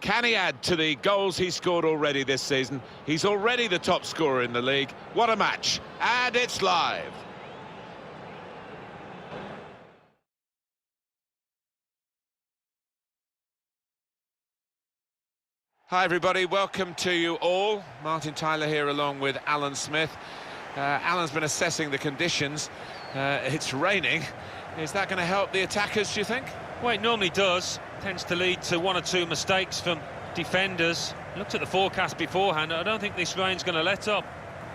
Can he add to the goals he scored already this season? He's already the top scorer in the league. What a match. And it's live. Hi everybody, welcome to you all. Martin Tyler here along with Alan Smith. Alan's been assessing the conditions. It's raining. Is that going to help the attackers, do you think? Well, it normally does. Tends to lead to one or two mistakes from defenders. Looked at the forecast beforehand. I don't think this rain's going to let up.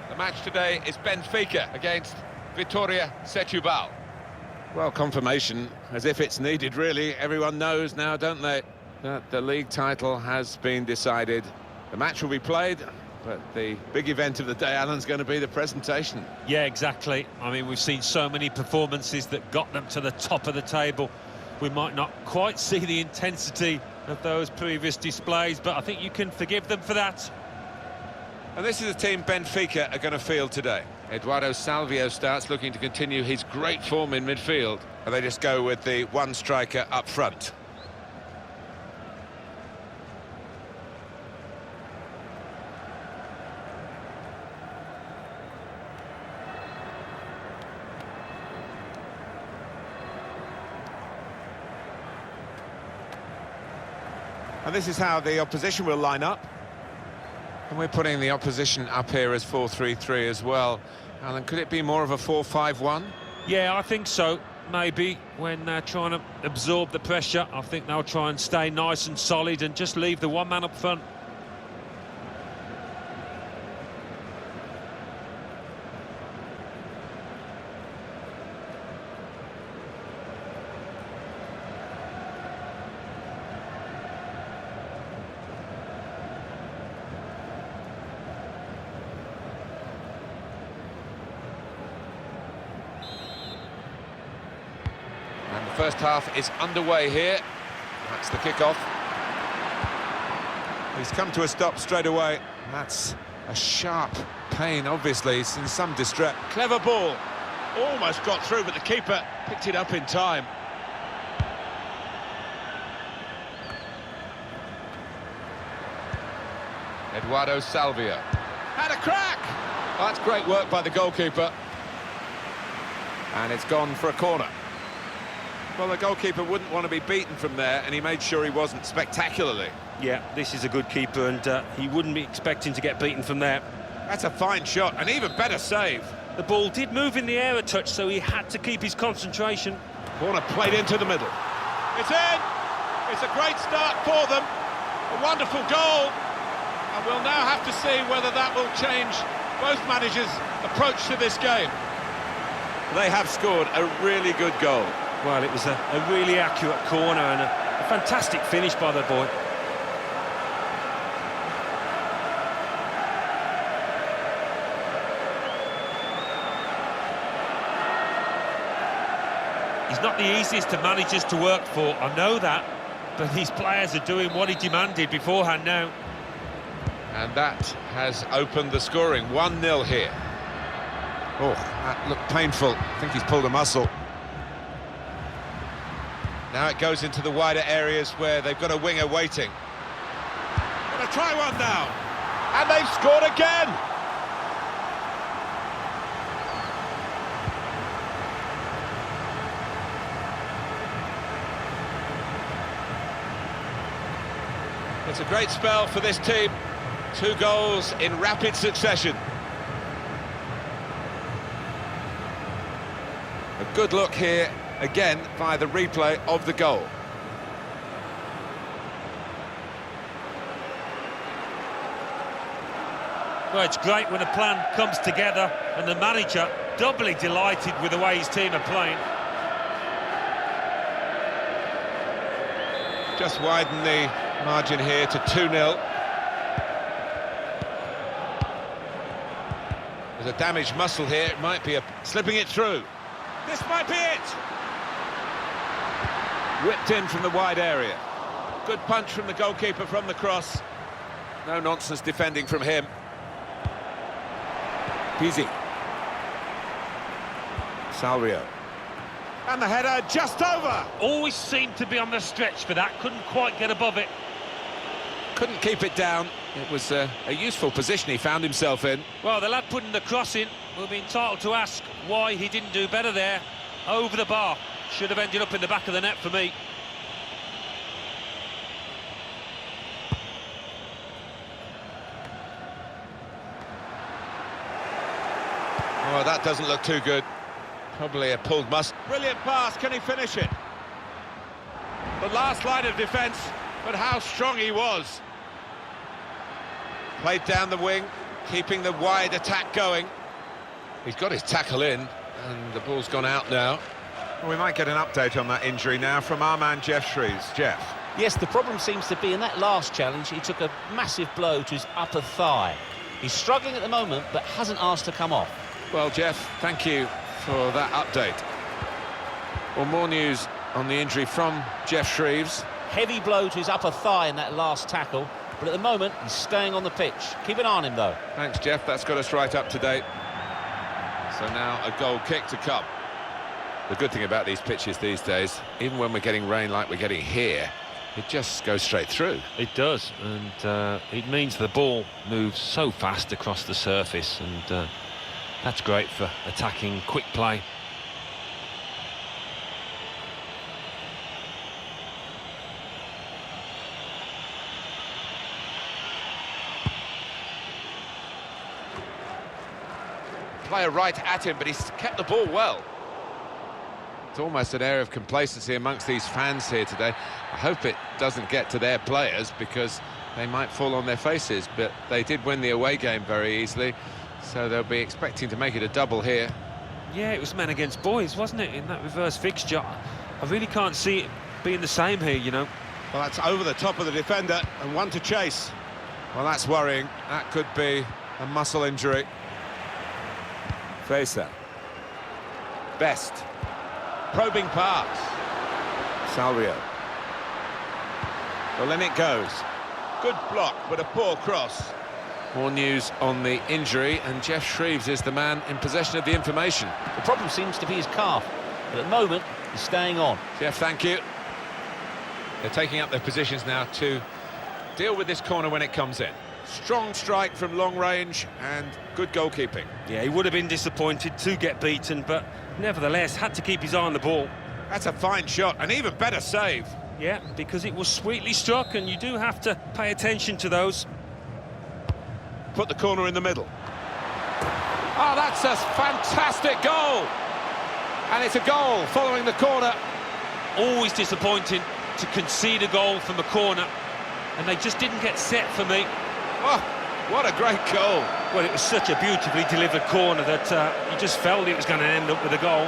The match today is Benfica against Vitória Setúbal. Well, confirmation, as if it's needed, really. Everyone knows now, don't they, that the league title has been decided. The match will be played, but the big event of the day, Alan's going to be the presentation. Yeah, exactly. I mean, we've seen so many performances that got them to the top of the table. We might not quite see the intensity of those previous displays, but I think you can forgive them for that. And this is the team Benfica are going to field today. Eduardo Salvio starts, looking to continue his great form in midfield. And they just go with the one striker up front. And this is how the opposition will line up. And we're putting the opposition up here as 4-3-3 as well. Alan, could it be more of a 4-5-1? Yeah, I think so. Maybe when they're trying to absorb the pressure, I think they'll try and stay nice and solid and just leave the one man up front. And the first half is underway here. That's the kickoff. He's come to a stop straight away. That's a sharp pain, obviously. He's in some distress. Clever ball. Almost got through, but the keeper picked it up in time. Eduardo Salvio. Had a crack! Oh, that's great work by the goalkeeper. And it's gone for a corner. Well, the goalkeeper wouldn't want to be beaten from there, and he made sure he wasn't spectacularly. Yeah, this is a good keeper, and he wouldn't be expecting to get beaten from there. That's a fine shot, an even better save. The ball did move in the air a touch, so he had to keep his concentration. Corner played into the middle. It's in! It's a great start for them. A wonderful goal. And we'll now have to see whether that will change both managers' approach to this game. They have scored a really good goal. Well, it was a really accurate corner and a fantastic finish by the boy. He's not the easiest of managers to work for, I know that, but these players are doing what he demanded beforehand now. And that has opened the scoring. 1-0 here. Oh, that looked painful. I think he's pulled a muscle. Now it goes into the wider areas where they've got a winger waiting. Gonna try one now. And they've scored again! It's a great spell for this team. 2 goals in rapid succession. A good look here, again, via the replay of the goal. Well, it's great when a plan comes together and the manager doubly delighted with the way his team are playing. Just widen the margin here to 2-0. There's a damaged muscle here, it might be slipping it through. This might be it! Whipped in from the wide area. Good punch from the goalkeeper from the cross. No nonsense defending from him. Pizzi. Salvio. And the header just over! Always seemed to be on the stretch for that, couldn't quite get above it. couldn't keep it down. It was a useful position he found himself in. Well, the lad putting the cross in will be entitled to ask why he didn't do better there. Over the bar. Should have ended up in the back of the net for me. Oh, that doesn't look too good. Probably a pulled muscle. Brilliant pass, can he finish it? The last line of defence, but how strong he was. Played down the wing, keeping the wide attack going. He's got his tackle in, and the ball's gone out now. Well, we might get an update on that injury now from our man Jeff Shreves. Jeff. Yes, the problem seems to be in that last challenge, he took a massive blow to his upper thigh. He's struggling at the moment, but hasn't asked to come off. Well, Jeff, thank you for that update. Well, more news on the injury from Jeff Shreves. Heavy blow to his upper thigh in that last tackle, but at the moment, he's staying on the pitch. Keep an eye on him, though. Thanks, Jeff. That's got us right up to date. So now a goal kick to come. The good thing about these pitches these days, even when we're getting rain like we're getting here, it just goes straight through. It does, and it means the ball moves so fast across the surface, and that's great for attacking quick play. Player right at him, but he's kept the ball well. It's almost an air of complacency amongst these fans here today. I hope it doesn't get to their players, because they might fall on their faces, but they did win the away game very easily, so they'll be expecting to make it a double here. Yeah, it was men against boys, wasn't it, in that reverse fixture? I really can't see it being the same here, you know. Well, that's over the top of the defender, and one to chase. Well, that's worrying. That could be a muscle injury. Facer. Best. Probing pass. Salvio. Well, in it goes. Good block, but a poor cross. More news on the injury, and Jeff Shreves is the man in possession of the information. The problem seems to be his calf, but at the moment, he's staying on. Jeff, thank you. They're taking up their positions now to deal with this corner when it comes in. Strong strike from long range and good goalkeeping. Yeah, he would have been disappointed to get beaten, but nevertheless had to keep his eye on the ball. That's a fine shot, an even better save. Yeah, because it was sweetly struck, and you do have to pay attention to those. Put the corner in the middle. Oh, that's a fantastic goal! And it's a goal following the corner. Always disappointing to concede a goal from a corner, and they just didn't get set for me. Oh, what a great goal. Well, it was such a beautifully delivered corner that you just felt it was going to end up with a goal.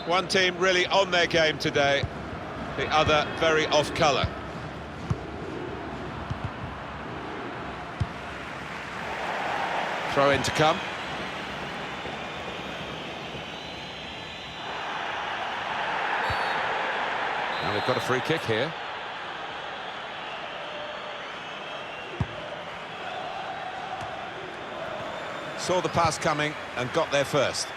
One team really on their game today, the other very off colour. Throw in to come. Now they've got a free kick here. Saw the pass coming and got there first.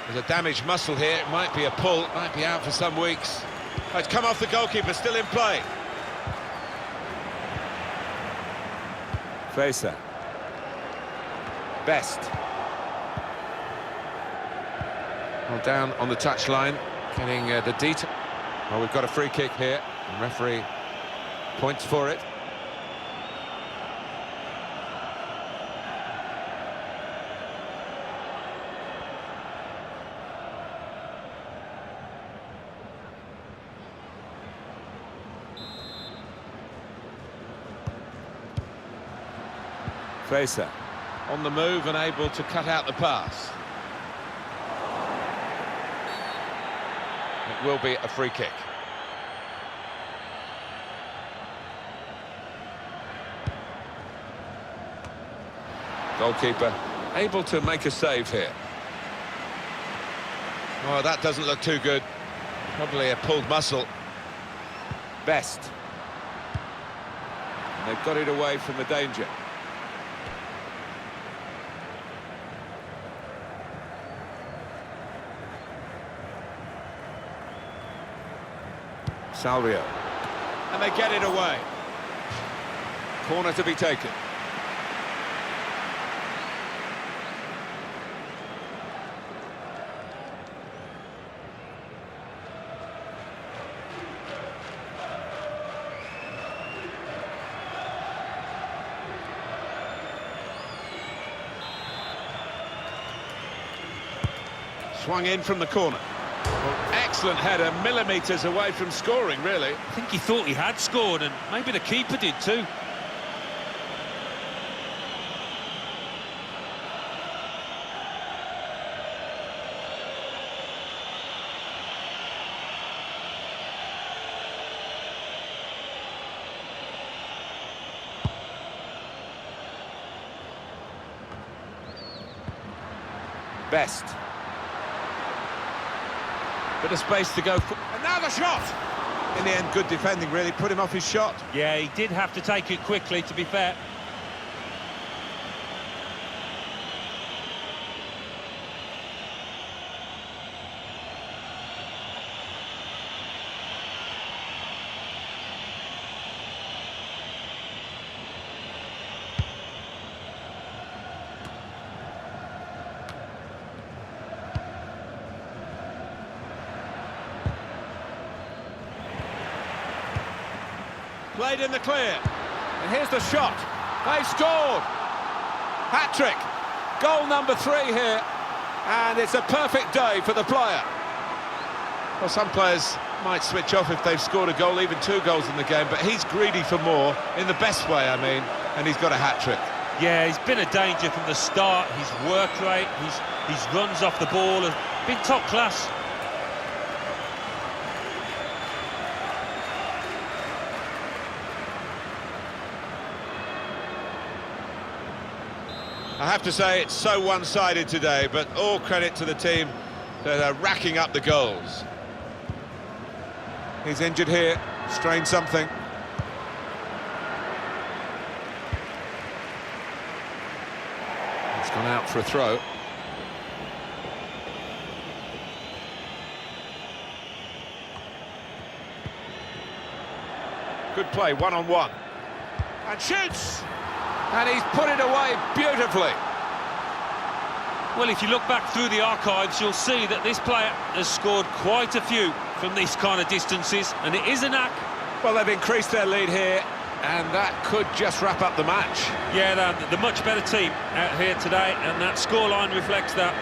There's a damaged muscle here, it might be a pull, it might be out for some weeks. Oh, it's come off the goalkeeper, still in play. Facer. Best. Well, down on the touchline, getting the detail. Well, we've got a free kick here, and referee points for it. Facer on the move and able to cut out the pass. It will be a free kick. Goalkeeper able to make a save here. Oh, that doesn't look too good. Probably a pulled muscle. Best. They've got it away from the danger. Salvio. And they get it away. Corner to be taken. Swung in from the corner. Well, excellent header, millimetres away from scoring, really. I think he thought he had scored, and maybe the keeper did too. Best. Bit of space to go for. And now the shot! In the end, good defending, really. Put him off his shot. Yeah, he did have to take it quickly, to be fair. Played in the clear. And here's the shot. They've scored. Hat-trick. Goal number 3 here. And it's a perfect day for the player. Well, some players might switch off if they've scored a goal, even 2 goals in the game, but he's greedy for more, in the best way, I mean, and he's got a hat-trick. Yeah, he's been a danger from the start. His work rate, his runs off the ball have been top class. I have to say, it's so one-sided today, but all credit to the team that are racking up the goals. He's injured here, strained something. It's gone out for a throw. Good play, one-on-one. And shoots! And he's put it away beautifully. Well, if you look back through the archives, you'll see that this player has scored quite a few from these kind of distances, and it is a knack. Well, they've increased their lead here, and that could just wrap up the match. Yeah, they're the much better team out here today, and that scoreline reflects that.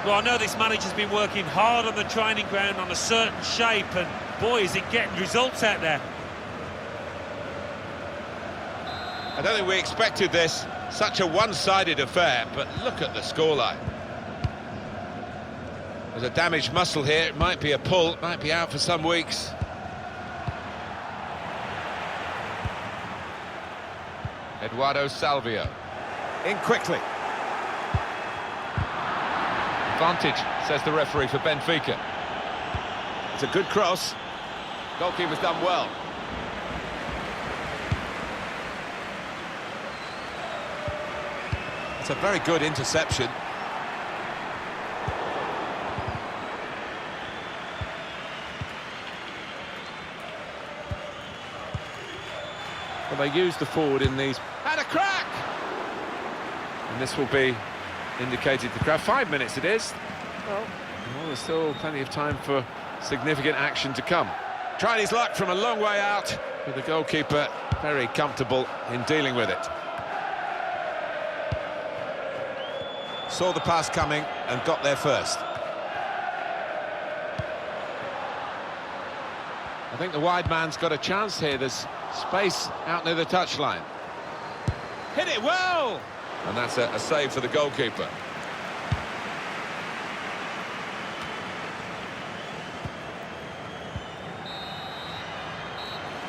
Well, I know this manager's been working hard on the training ground on a certain shape, and boy, is it getting results out there. I don't think we expected this, such a one-sided affair, but look at the scoreline. There's a damaged muscle here, it might be a pull, it might be out for some weeks. Eduardo Salvio. In quickly. Advantage, says the referee for Benfica. It's a good cross. Goalkeeper's done well. It's a very good interception. Well, they use the forward in these. And a crack! And this will be indicated to the crowd. 5 minutes it is. Well, there's still plenty of time for significant action to come. Tried his luck from a long way out, with the goalkeeper very comfortable in dealing with it. Saw the pass coming and got there first. I think the wide man's got a chance here. There's space out near the touchline. Hit it well! And that's a save for the goalkeeper.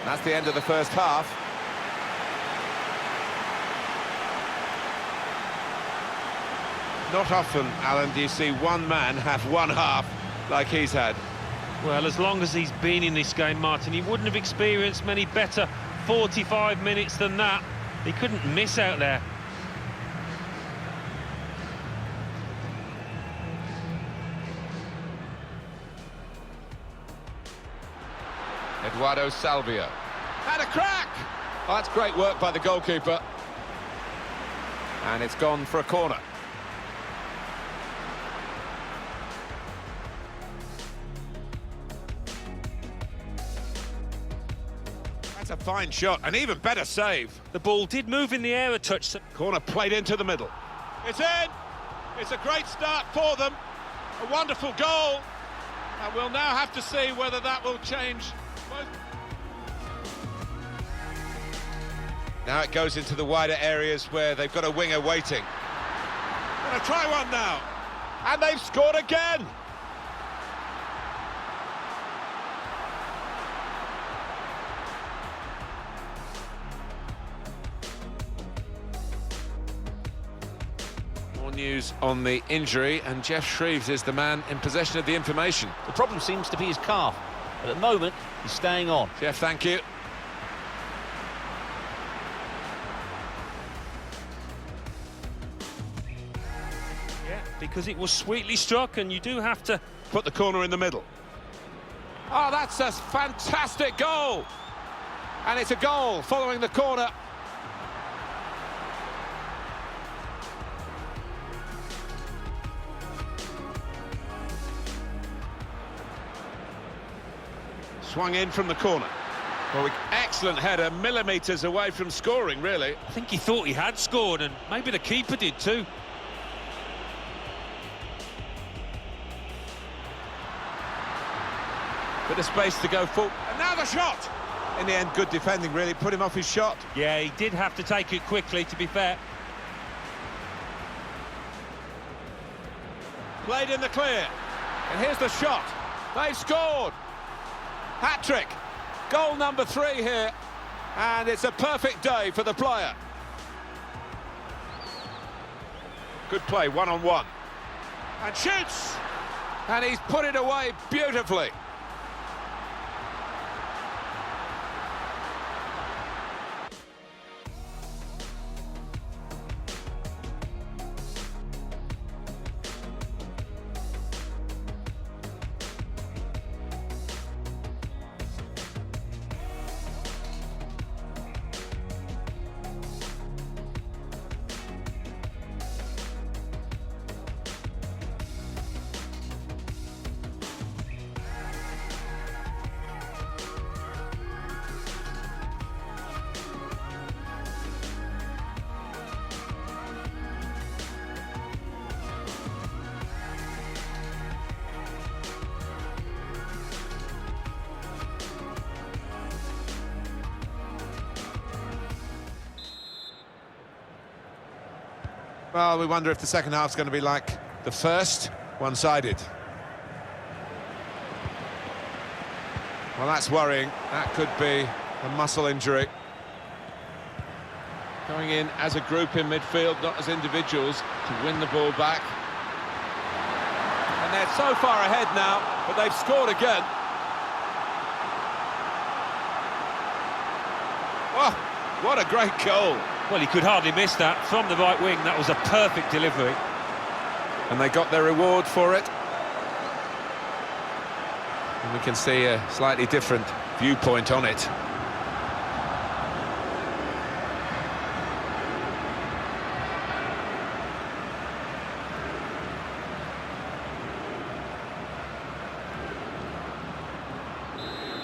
That's the end of the first half. Not often, Alan, do you see one man have one half like he's had. Well, as long as he's been in this game, Martin, he wouldn't have experienced many better 45 minutes than that. He couldn't miss out there. Eduardo Salvio. And a crack! Oh, that's great work by the goalkeeper. And it's gone for a corner. That's a fine shot, an even better save. The ball did move in the air a touch. Corner played into the middle. It's in! It's a great start for them. A wonderful goal. And we'll now have to see whether that will change. Now it goes into the wider areas where they've got a winger waiting. Gonna try one now. And they've scored again. More news on the injury, and Jeff Shreves is the man in possession of the information. The problem seems to be his calf, but at the moment he's staying on. Jeff, thank you. Because it was sweetly struck, and you do have to put the corner in the middle. Oh, that's a fantastic goal! And it's a goal following the corner. Swung in from the corner. Well, excellent header, millimetres away from scoring, really. I think he thought he had scored, and maybe the keeper did too. Bit of space to go full. And now the shot! In the end, good defending, really. Put him off his shot. Yeah, he did have to take it quickly, to be fair. Played in the clear. And here's the shot. They've scored. Hat-trick. Goal number 3 here. And it's a perfect day for the player. Good play, one-on-one. And shoots! And he's put it away beautifully. Well, we wonder if the second half's going to be like the first, one-sided. Well, that's worrying. That could be a muscle injury. Going in as a group in midfield, not as individuals, to win the ball back. And they're so far ahead now, but they've scored again. Oh, what a great goal. Well, he could hardly miss that. From the right wing, that was a perfect delivery. And they got their reward for it. And we can see a slightly different viewpoint on it.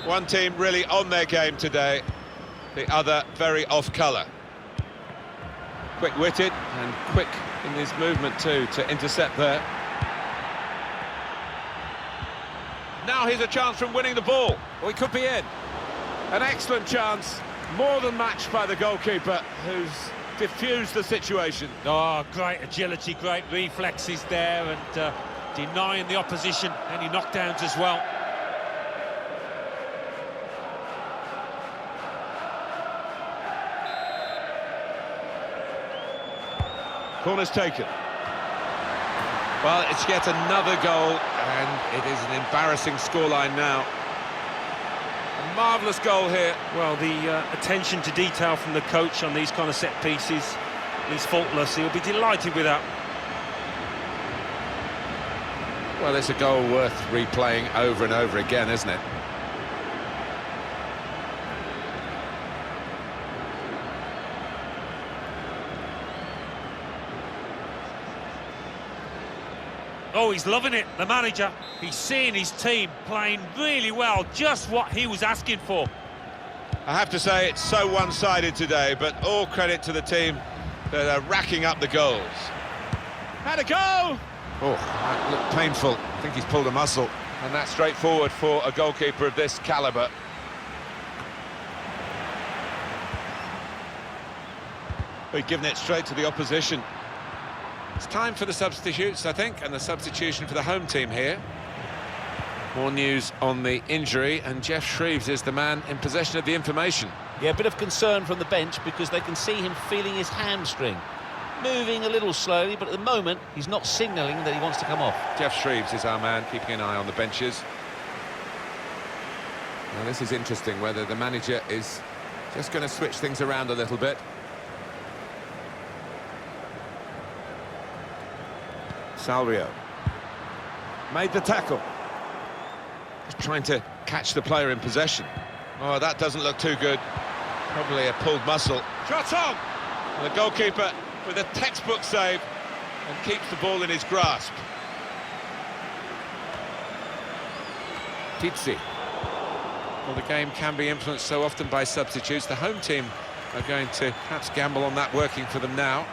One team really on their game today, the other very off-colour. Quick-witted and quick in his movement too to intercept there. Now here's a chance from winning the ball. Well, he could be in. An excellent chance, more than matched by the goalkeeper, who's diffused the situation. Oh, great agility, great reflexes there, and denying the opposition any knockdowns as well. Corner's taken. Well, it's yet another goal And it is an embarrassing scoreline now. A marvellous goal here. Well, the attention to detail from the coach on these kind of set pieces is faultless. He'll be delighted with that. Well, it's a goal worth replaying over and over again, isn't it? Oh, he's loving it, the manager. He's seeing his team playing really well, just what he was asking for. I have to say, it's so one-sided today, but all credit to the team that are racking up the goals. Had a go! Oh, that looked painful. I think he's pulled a muscle. And that's straightforward for a goalkeeper of this calibre. We've given it straight to the opposition. It's time for the substitutes, I think, and the substitution for the home team here. More news on the injury, and Jeff Shreves is the man in possession of the information. Yeah, a bit of concern from the bench because they can see him feeling his hamstring. Moving a little slowly, but at the moment, he's not signalling that he wants to come off. Jeff Shreves is our man, keeping an eye on the benches. Now, this is interesting, whether the manager is just going to switch things around a little bit. Salvio made the tackle. Just trying to catch the player in possession. Oh, that doesn't look too good. Probably a pulled muscle. Shot on! And the goalkeeper with a textbook save and keeps the ball in his grasp. Pizzi. Well, the game can be influenced so often by substitutes. The home team are going to perhaps gamble on that working for them now.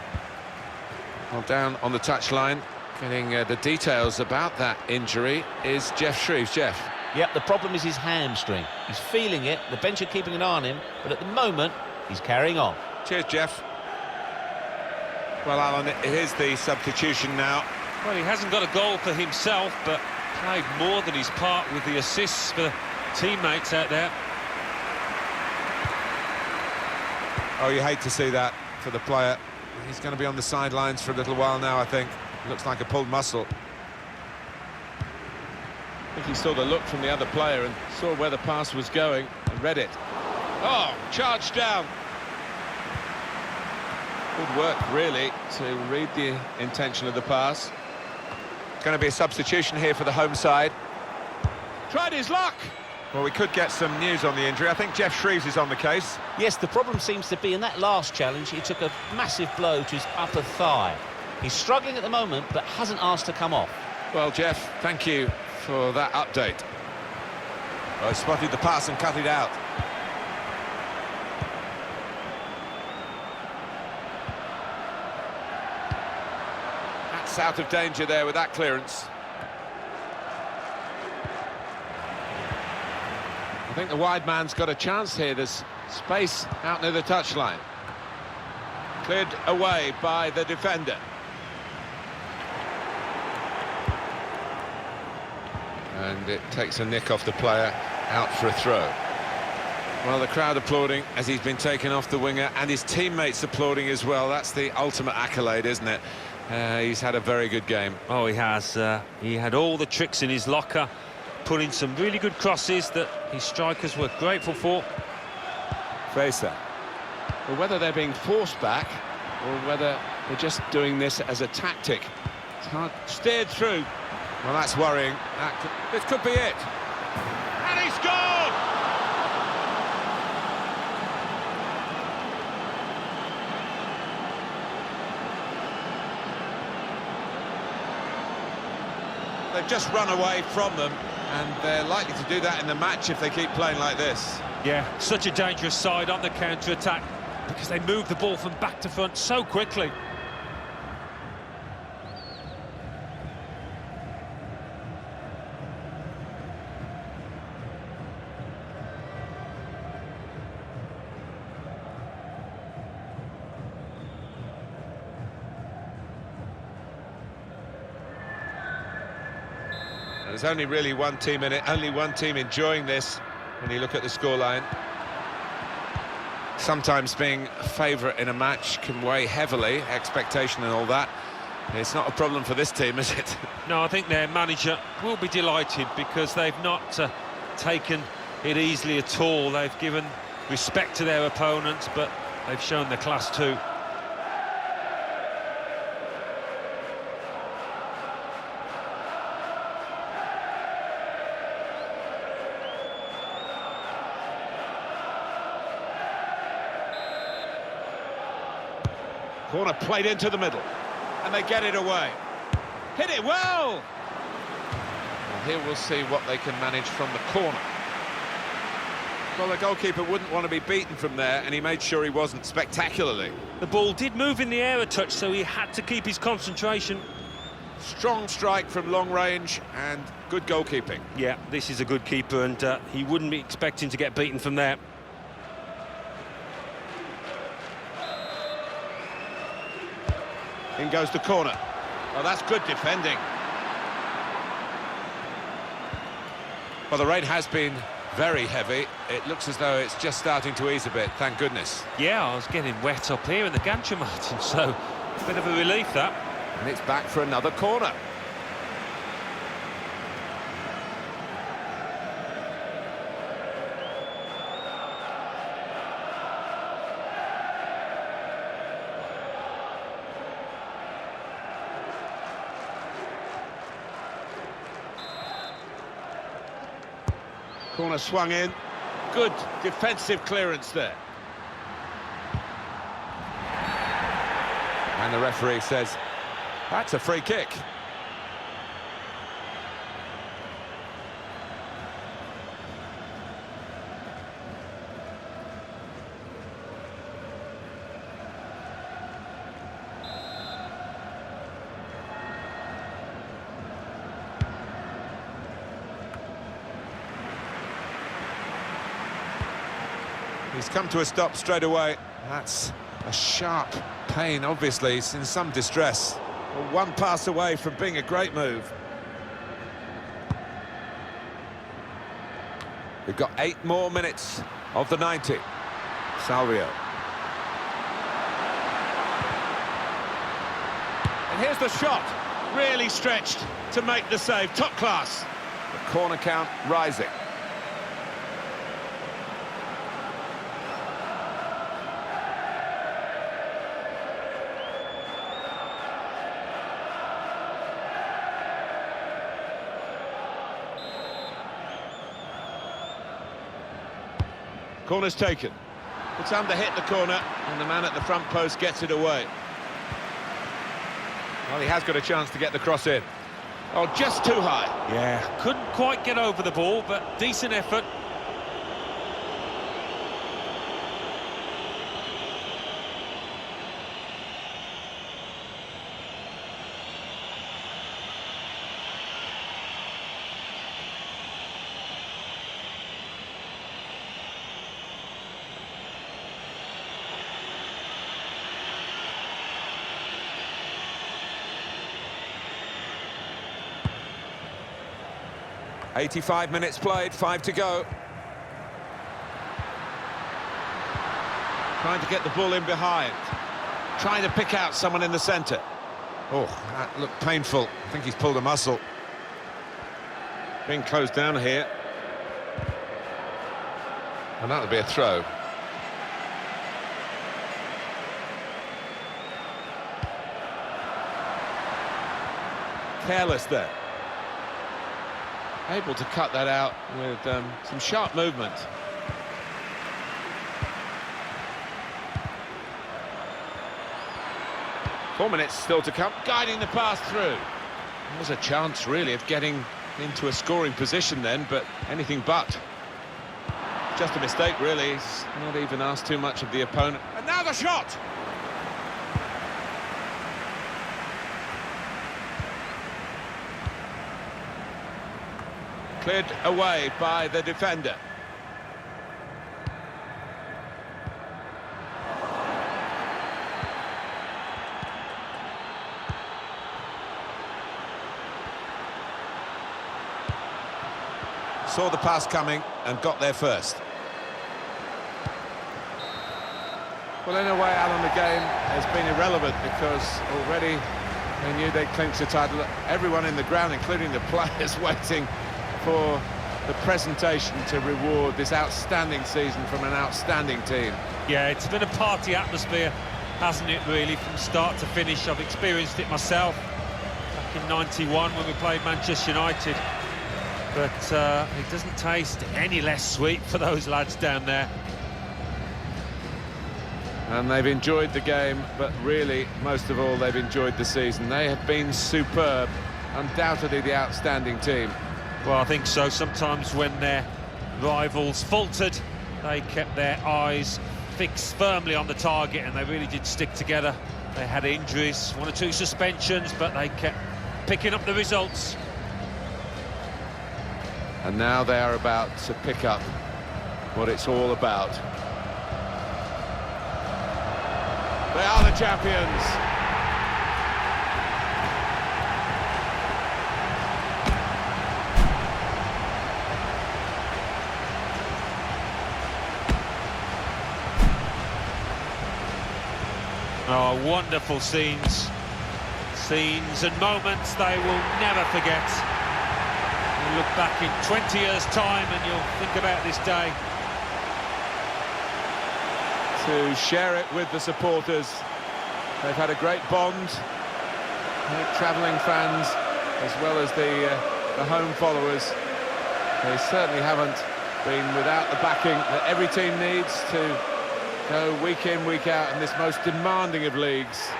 Well, down on the touchline, getting the details about that injury is Jeff Shreves. Jeff. Yep, the problem is his hamstring. He's feeling it, the bench are keeping an eye on him, but at the moment, he's carrying on. Cheers, Jeff. Well, Alan, it is the substitution now. Well, he hasn't got a goal for himself, but played more than his part with the assists for teammates out there. Oh, you hate to see that for the player. He's going to be on the sidelines for a little while now, I think. Looks like a pulled muscle. I think he saw the look from the other player and saw where the pass was going and read it. Oh, charged down. Good work, really, to read the intention of the pass. Going to be a substitution here for the home side. Tried his luck. Well, we could get some news on the injury. I think Jeff Shreves is on the case. Yes, the problem seems to be in that last challenge, he took a massive blow to his upper thigh. He's struggling at the moment, but hasn't asked to come off. Well, Jeff, thank you for that update. Well, he spotted the pass and cut it out. That's out of danger there with that clearance. I think the wide man's got a chance here. There's space out near the touchline. Cleared away by the defender. And it takes a nick off the player, out for a throw. Well, the crowd applauding as he's been taken off the winger, and his teammates applauding as well. That's the ultimate accolade, isn't it? He's had a very good game. Oh, he has. He had all the tricks in his locker, put in some really good crosses that his strikers were grateful for. Fraser. Well, whether they're being forced back or whether they're just doing this as a tactic, it's hard. Steered through. Well, that's worrying. This could be it. And he scored! They've just run away from them, and they're likely to do that in the match if they keep playing like this. Yeah, such a dangerous side on the counter-attack because they move the ball from back to front so quickly. There's only really one team in it, only one team enjoying this when you look at the scoreline. Sometimes being a favourite in a match can weigh heavily, expectation and all that. It's not a problem for this team, is it? No, I think their manager will be delighted because they've not taken it easily at all. They've given respect to their opponents, but they've shown their class too. Corner played into the middle, and they get it away. Hit it well! Well, here we'll see what they can manage from the corner. Well, the goalkeeper wouldn't want to be beaten from there, and he made sure he wasn't spectacularly. The ball did move in the air a touch, so he had to keep his concentration. Strong strike from long range, and good goalkeeping. Yeah, this is a good keeper, and he wouldn't be expecting to get beaten from there. In goes the corner. Oh, that's good defending. Well, the rain has been very heavy. It looks as though it's just starting to ease a bit, thank goodness. Yeah, I was getting wet up here in the gantry, Martin, so a bit of a relief, that. And it's back for another corner. Corner swung in. Good defensive clearance there. And the referee says, that's a free kick. He's come to a stop straight away. That's a sharp pain, obviously. He's in some distress. Well, one pass away from being a great move. We've got 8 more minutes of the 90. Salvio. And here's the shot. Really stretched to make the save. Top class. The corner count rising. Corner's taken. It's under hit the corner, and the man at the front post gets it away. Well, he has got a chance to get the cross in. Oh, just too high. Yeah, couldn't quite get over the ball, but decent effort. .85 minutes played, 5 to go. Trying to get the ball in behind. Trying to pick out someone in the centre. Oh, that looked painful. I think he's pulled a muscle. Being closed down here. And that'll be a throw. Careless there. Able to cut that out with some sharp movement. Four minutes still to come, guiding the pass through. There's a chance, really, of getting into a scoring position then, but anything but. Just a mistake, really. He's not even asked too much of the opponent. And now the shot! Cleared away by the defender. Saw the pass coming and got there first. Well, in a way, Alan, the game has been irrelevant because already They knew they'd clinch the title. Everyone in the ground, including the players, waiting for the presentation to reward this outstanding season from an outstanding team. Yeah, it's been a party atmosphere, hasn't it, really, from start to finish. I've experienced it myself back in '91 when we played Manchester United. But it doesn't taste any less sweet for those lads down there. And they've enjoyed the game, but really, most of all, they've enjoyed the season. They have been superb, undoubtedly the outstanding team. Well, I think so. Sometimes when their rivals faltered, they kept their eyes fixed firmly on the target, and they really did stick together. They had injuries, 1 or 2 suspensions, but they kept picking up the results. And now they are about to pick up what it's all about. They are the champions. Oh, wonderful scenes. Scenes and moments they will never forget. You look back in 20 years' time and you'll think about this day. To share it with the supporters. They've had a great bond. Travelling fans as well as the home followers. They certainly haven't been without the backing that every team needs to go week in, week out in this most demanding of leagues.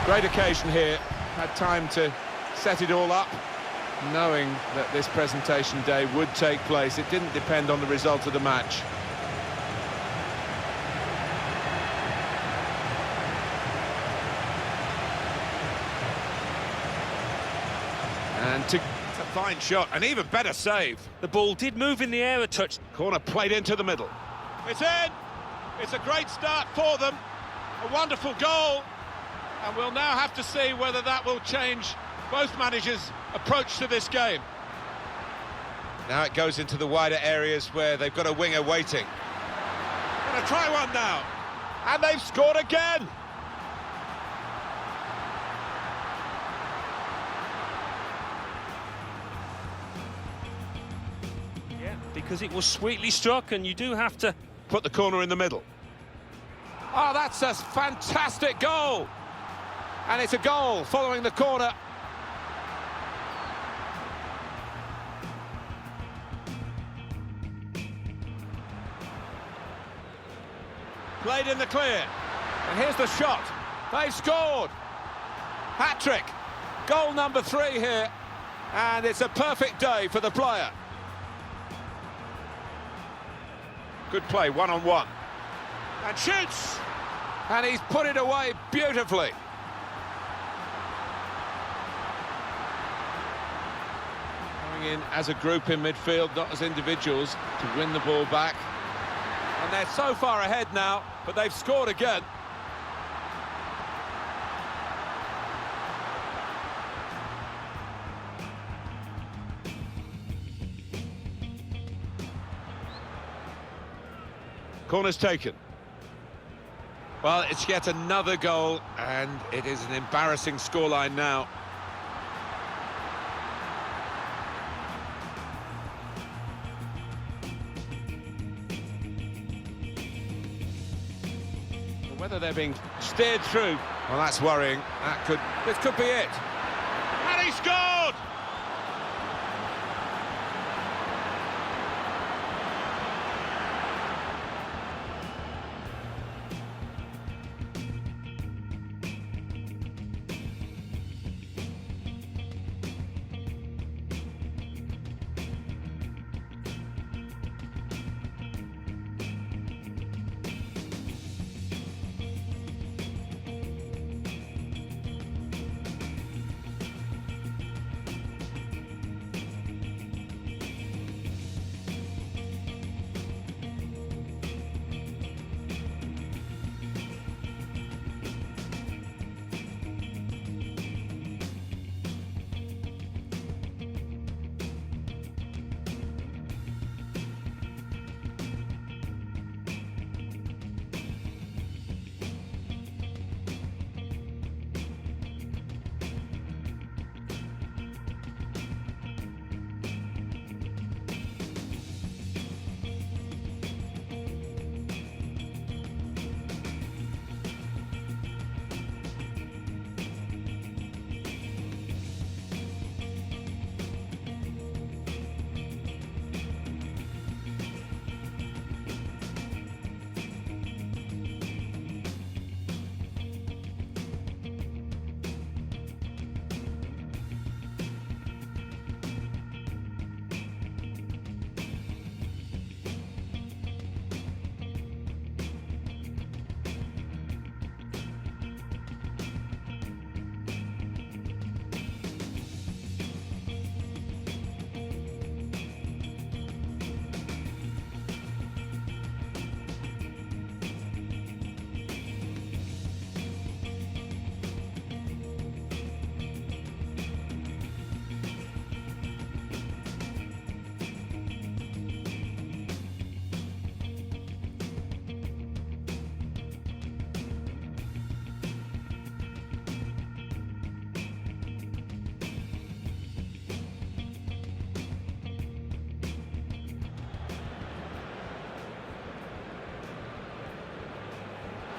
Great occasion here. Had time to set it all up, knowing that this presentation day would take place. It didn't depend on the result of the match. And it's a fine shot, an even better save. The ball did move in the air a touch. Corner played into the middle. It's in! It's a great start for them. A wonderful goal. And we'll now have to see whether that will change both managers' approach to this game. Now it goes into the wider areas where they've got a winger waiting. Gonna try one now. And they've scored again! Yeah, because it was sweetly struck, and you do have to Put the corner in the middle. Oh, that's a fantastic goal! And it's a goal following the corner. Played in the clear. And here's the shot. They've scored. Hat-trick. Goal number 3 here. And it's a perfect day for the player. Good play, one-on-one. And shoots! And he's put it away beautifully. Going in as a group in midfield, not as individuals, to win the ball back. And they're so far ahead now, but they've scored again. Corner's taken. Well, it's yet another goal, and it is an embarrassing scoreline now. Whether they're being steered through, well, that's worrying. This could be it. And he scored!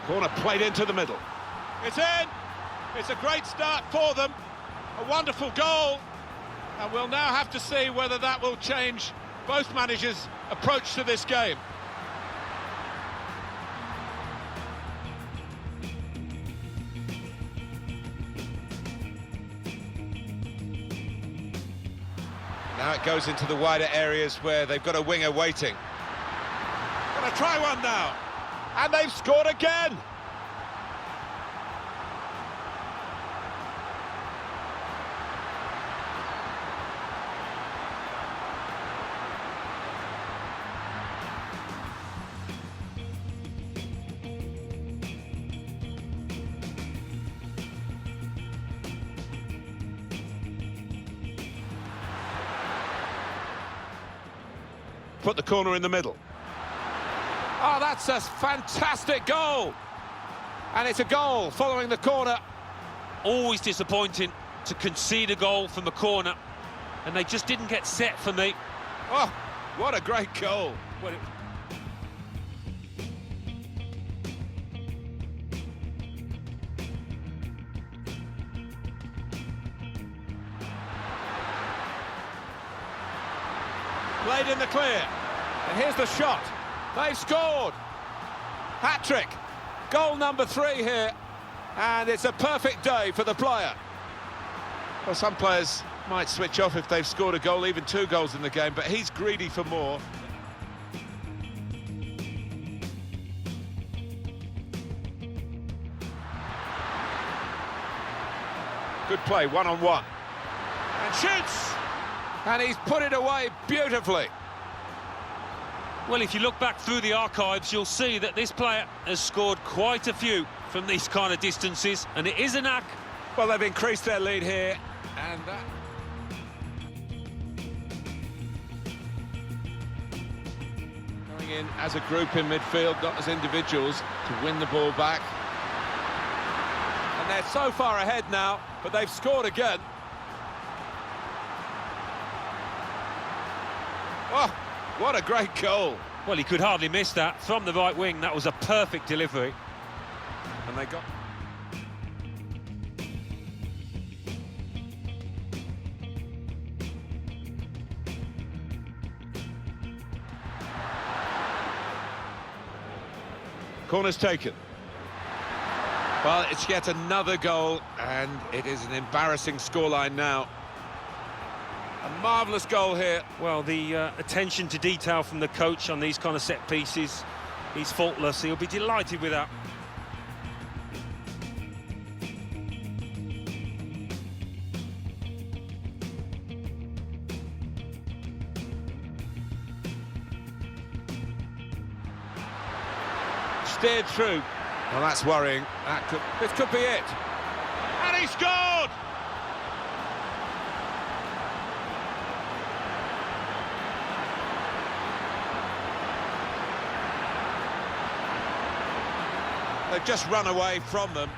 Corner played into the middle. It's in! It's a great start for them. A wonderful goal. And we'll now have to see whether that will change both managers' approach to this game. Now it goes into the wider areas where they've got a winger waiting. Gonna try one now. And they've scored again. Put the corner in the middle. Oh, that's a fantastic goal. And it's a goal following the corner. Always disappointing to concede a goal from a corner, and they just didn't get set for me. Oh, what a great goal. Well, Played in the clear. And here's the shot. They've scored. Hat-trick. Goal number 3 here. And it's a perfect day for the player. Well, some players might switch off if they've scored a goal, even 2 goals in the game, but he's greedy for more. Good play, one-on-one. And shoots! And he's put it away beautifully. well, if you look back through the archives, you'll see that this player has scored quite a few from these kind of distances, and it is a knack. Well, they've increased their lead here, and that... Going in as a group in midfield, not as individuals, to win the ball back. And they're so far ahead now, but they've scored again. Oh, what a great goal. Well, he could hardly miss that. From the right wing, that was a perfect delivery. And they got... Corner's taken. Well, it's yet another goal, and it is an embarrassing scoreline now. A marvellous goal here. Well, the attention to detail from the coach on these kind of set pieces, he's faultless. He'll be delighted with that. Steered through. Well, that's worrying. This could be it. And he scored! They've just run away from them.